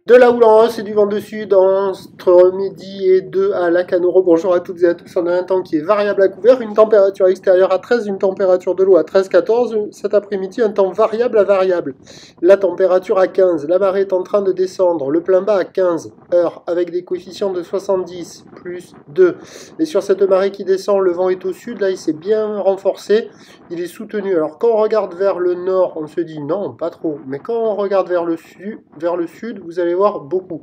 De la houle en hausse et du vent de sud entre midi et 2 à Lacanoro. Bonjour à toutes et à tous. On a un temps qui est variable à couvert, une température extérieure à 13, une température de l'eau à 13-14. Cet après-midi, un temps variable à variable. La température à 15. La marée est en train de descendre. Le plein bas à 15 heures avec des coefficients de 70 plus 2. Et sur cette marée qui descend, le vent est au sud. Là, il s'est bien renforcé. Il est soutenu. Alors, quand on regarde vers le nord, on se dit non, pas trop. Mais quand on regarde vers le sud, vous allez voir beaucoup.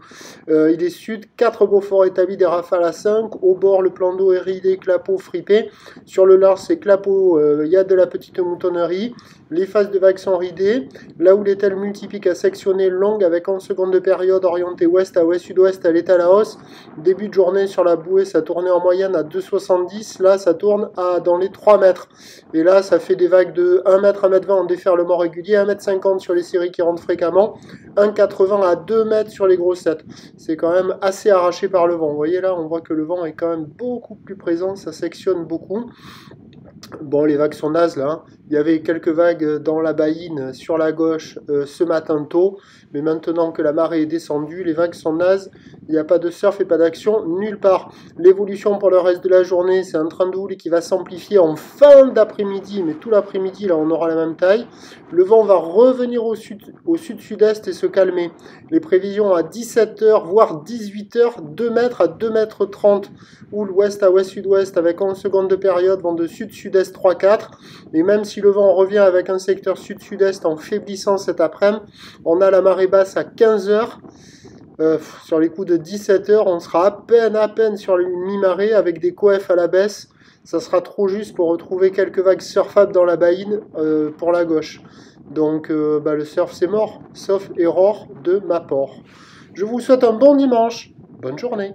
Il est sud, 4 Beaufort établis, des rafales à 5. Au bord, le plan d'eau est ridé, clapot fripé. Sur le large, c'est clapot, il y a de la petite moutonnerie. Les phases de vagues sont ridées. La houle est elle multiplique à sectionner longue avec 11 secondes de période orientée ouest à ouest-sud-ouest à l'état à la hausse. Début de journée sur la bouée, ça tournait en moyenne à 2,70. Là, ça tourne dans les 3 mètres. Et là, ça fait des vagues de 1 mètre, 1 mètre 20 en déferlement régulier, 1,50 m sur les séries qui rentrent fréquemment, 1,80 à 2 mètres sur les grossettes. C'est quand même assez arraché par le vent. Vous voyez là, on voit que le vent est quand même beaucoup plus présent, ça sectionne beaucoup. Bon, les vagues sont nazes là. Il y avait quelques vagues dans la baïne sur la gauche ce matin tôt. Mais maintenant que la marée est descendue, les vagues sont nazes. Il n'y a pas de surf et pas d'action nulle part. L'évolution pour le reste de la journée, c'est un train de houle qui va s'amplifier en fin d'après-midi. Mais tout l'après-midi, là, on aura la même taille. Le vent va revenir au sud-sud-est et se calmer. Les prévisions à 17h, voire 18h, 2 mètres à 2 mètres 30. Houle ouest à ouest-sud-ouest avec 11 secondes de période, vent de sud-sud-est 3-4. Et même si le vent revient avec un secteur sud-sud-est en faiblissant cet après-midi, on a la marée basse à 15h. Sur les coups de 17h, on sera à peine sur une mi-marée avec des coefs à la baisse. Ça sera trop juste pour retrouver quelques vagues surfables dans la baïne pour la gauche. Donc le surf c'est mort, sauf erreur de ma part. Je vous souhaite un bon dimanche. Bonne journée.